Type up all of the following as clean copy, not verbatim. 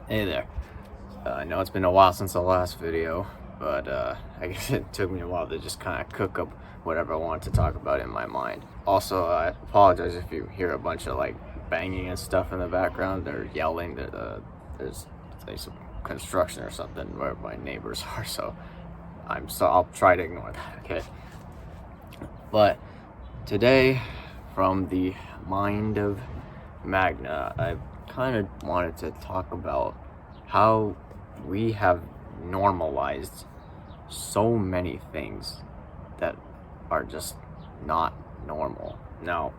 Hey there. I know it's been a while since the last video, but I guess it took me a while to just kind of cook up whatever I wanted to talk about in my mind. Also, I apologize if you hear a bunch of like banging and stuff in the background. They're yelling. There's like some construction or something where my neighbors are, so I'll try to ignore that, okay? But today, from the mind of Magna, I kind of wanted to talk about how we have normalized so many things that are just not normal. Now,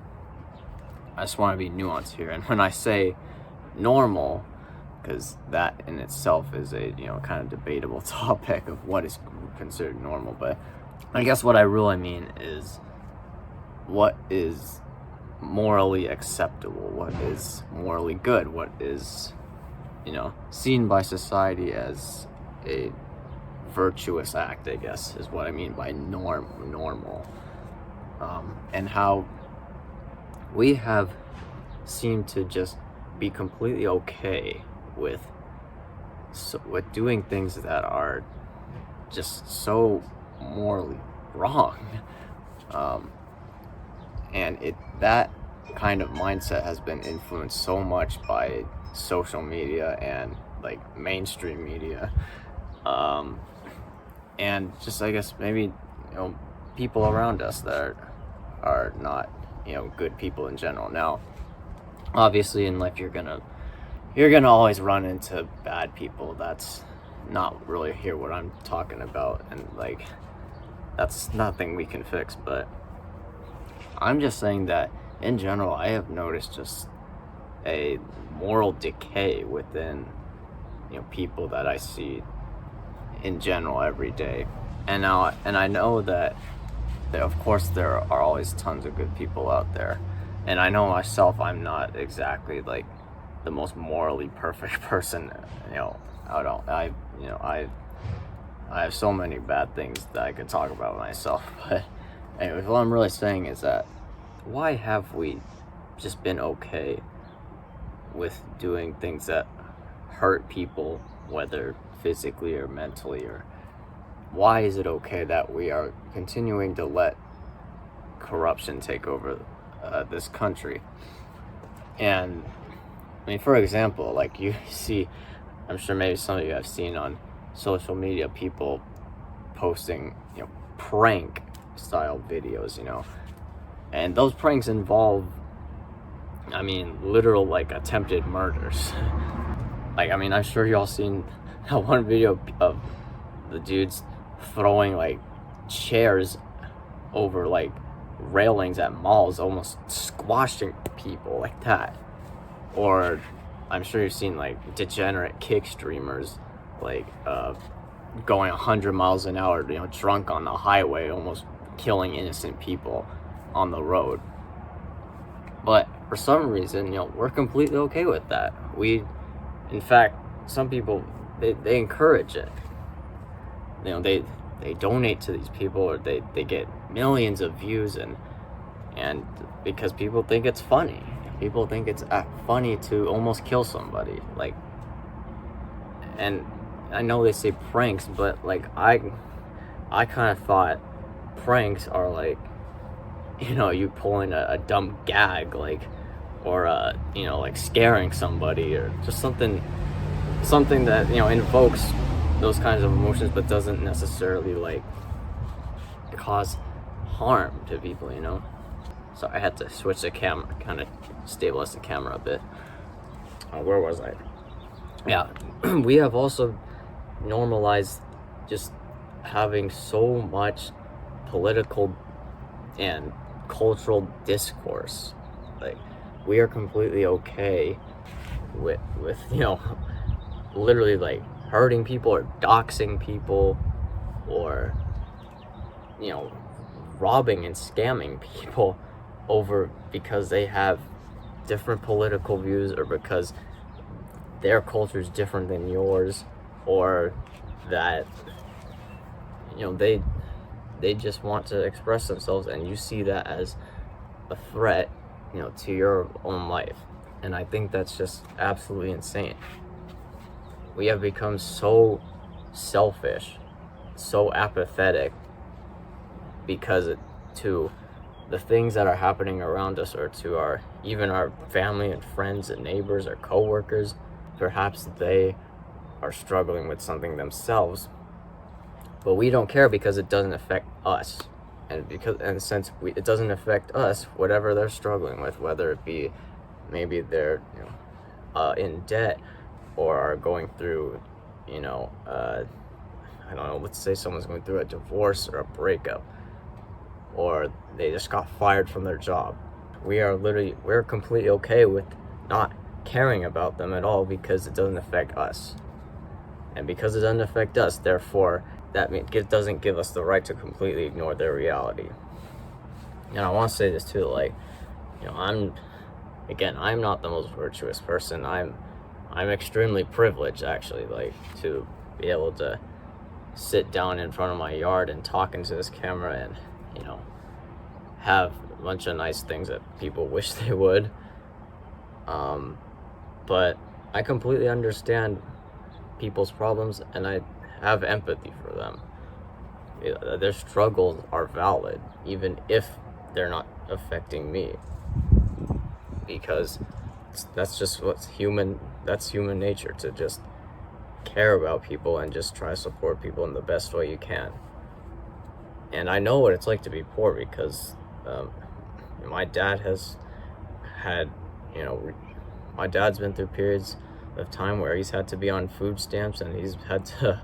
I just want to be nuanced here, and when I say normal, because that in itself is a kind of debatable topic of what is considered normal, but I guess what I really mean is what is morally acceptable, what is morally good, what is seen by society as a virtuous act, I guess, is what I mean by normal. And how we have seemed to just be completely okay with doing things that are just so morally wrong. And that kind of mindset has been influenced so much by social media and like mainstream media, and just I guess maybe people around us that are not good people in general. Now, obviously in life you're gonna always run into bad people. That's not really here what I'm talking about, and like that's nothing we can fix, but I'm just saying that in general I have noticed just a moral decay within people that I see in general every day. And I know that of course there are always tons of good people out there, and I know myself I'm not exactly like the most morally perfect person. I have so many bad things that I could talk about myself, but anyways, what I'm really saying is that why have we just been okay with doing things that hurt people, whether physically or mentally? Or why is it okay that we are continuing to let corruption take over this country? And I mean, for example, like you see, I'm sure maybe some of you have seen on social media people posting prank style videos, and those pranks involve, I mean, literal like attempted murders. Like, I mean, I'm sure y'all seen that one video of the dudes throwing like chairs over like railings at malls, almost squashing people like that. Or I'm sure you've seen like degenerate kick streamers like going 100 miles an hour, drunk on the highway, almost killing innocent people on the road. But for some reason, we're completely okay with that. In fact, some people, they encourage it. They donate to these people, or they get millions of views, and because people think it's funny. People think it's funny to almost kill somebody. Like, and I know they say pranks, but like I kind of thought pranks are like, you pulling a dumb gag, like, or like scaring somebody, or just something that invokes those kinds of emotions, but doesn't necessarily like cause harm to people. So I had to switch the camera, kind of stabilize the camera a bit. Where was I? Yeah. We have also normalized just having so much political and cultural discourse. Like, we are completely okay with literally like hurting people or doxing people, or robbing and scamming people over because they have different political views, or because their culture is different than yours, or that they just want to express themselves, and you see that as a threat to your own life. And I think that's just absolutely insane. we have become so selfish, so apathetic, because to the things that are happening around us, or to even our family and friends and neighbors or coworkers. Perhaps they are struggling with something themselves, but we don't care because it doesn't affect us. And since it doesn't affect us, whatever they're struggling with, whether it be maybe they're in debt, or are going through I don't know, let's say someone's going through a divorce or a breakup, or they just got fired from their job, we're completely okay with not caring about them at all, because it doesn't affect us. And because it doesn't affect us, therefore that means it doesn't give us the right to completely ignore their reality. And I want to say this too, like, I'm not the most virtuous person. I'm extremely privileged, actually, like, to be able to sit down in front of my yard and talk into this camera and have a bunch of nice things that people wish they would. But I completely understand people's problems, and I have empathy for them. Their struggles are valid, even if they're not affecting me, because that's just that's human nature, to just care about people and just try to support people in the best way you can. And I know what it's like to be poor, because my dad has had, my dad's been through periods of time where he's had to be on food stamps, and he's had to,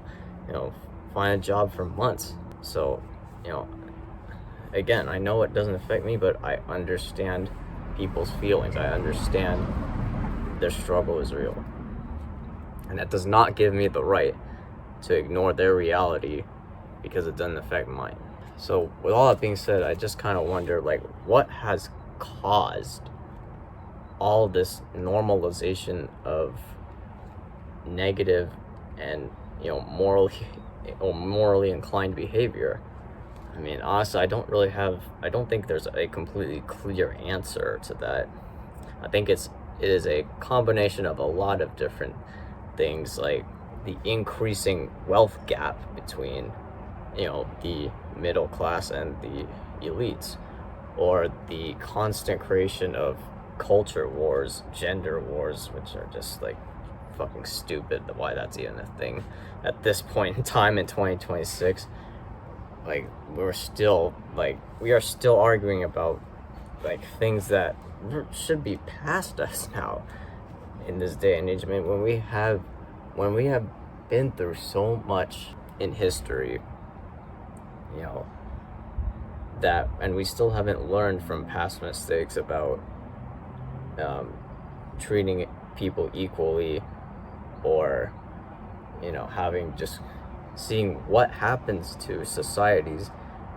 find a job for months. So, again, I know it doesn't affect me, but I understand people's feelings. I understand their struggle is real. And that does not give me the right to ignore their reality because it doesn't affect mine. So with all that being said, I just kind of wonder, like, what has caused all this normalization of negative and morally inclined behavior? I mean, honestly, I don't think there's a completely clear answer to that. I think it is a combination of a lot of different things, like the increasing wealth gap between the middle class and the elites, or the constant creation of culture wars, gender wars, which are just like fucking stupid, why that's even a thing at this point in time in 2026. Like, we are still arguing about like things that should be past us now in this day and age. I mean, when we have been through so much in history, that, and we still haven't learned from past mistakes about treating people equally, or seeing what happens to societies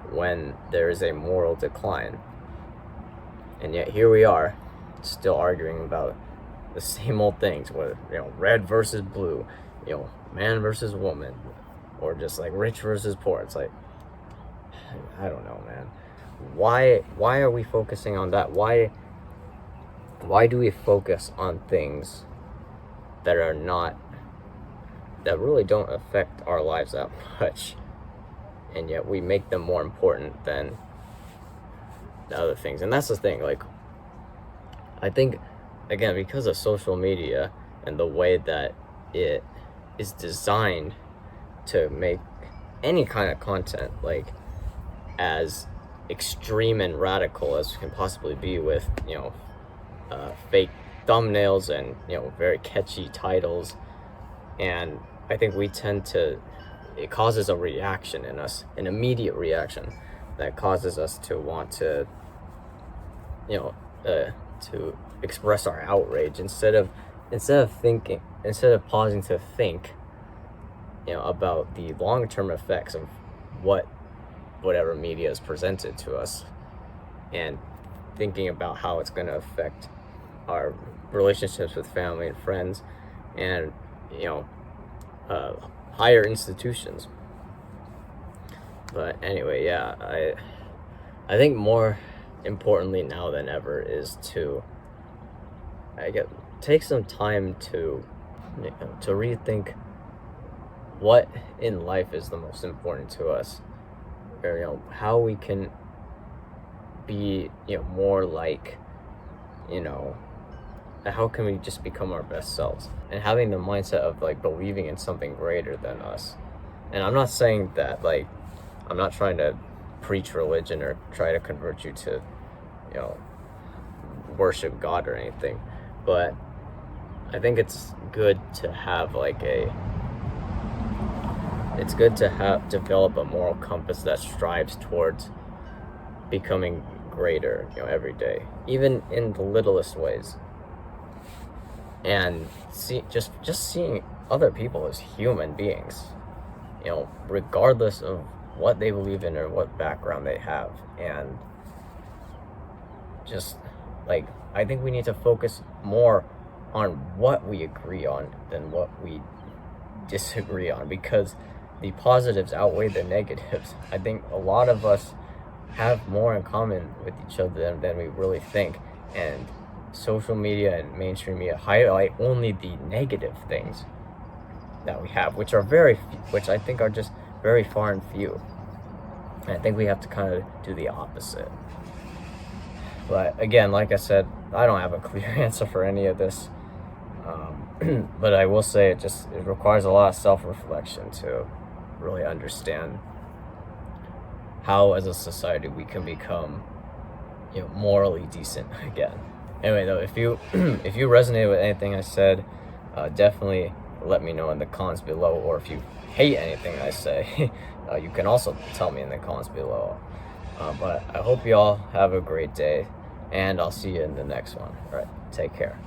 when there is a moral decline. And yet here we are, still arguing about the same old things, whether red versus blue, man versus woman, or just like rich versus poor. It's like, I don't know, man. Why are we focusing on that? Why do we focus on things that really don't affect our lives that much, and yet we make them more important than the other things? And that's the thing, like, I think, again, because of social media and the way that it is designed to make any kind of content like as extreme and radical as can possibly be, with fake thumbnails and very catchy titles. And I think it causes a reaction in us, an immediate reaction that causes us to want to to express our outrage, instead of pausing to think about the long-term effects of whatever media is presented to us, and thinking about how it's going to affect our relationships with family and friends, and higher institutions. But anyway, yeah, I think more importantly now than ever is to take some time to to rethink what in life is the most important to us, or how we can be more like, how can we just become our best selves, and having the mindset of like believing in something greater than us. And I'm not saying that, like, I'm not trying to preach religion or try to convert you to worship God or anything, but I think it's good to have develop a moral compass that strives towards becoming greater every day, even in the littlest ways. And just seeing other people as human beings, regardless of what they believe in or what background they have. And just like, I think we need to focus more on what we agree on than what we disagree on, because the positives outweigh the negatives. I think a lot of us have more in common with each other than we really think, and social media and mainstream media highlight only the negative things that we have, which I think are just very far and few. And I think we have to kind of do the opposite. But again, like I said, I don't have a clear answer for any of this. But I will say it requires a lot of self-reflection to really understand how, as a society, we can become morally decent again. Anyway, though, if you resonated with anything I said, definitely let me know in the comments below. Or if you hate anything I say, you can also tell me in the comments below. But I hope you all have a great day, and I'll see you in the next one. All right, take care.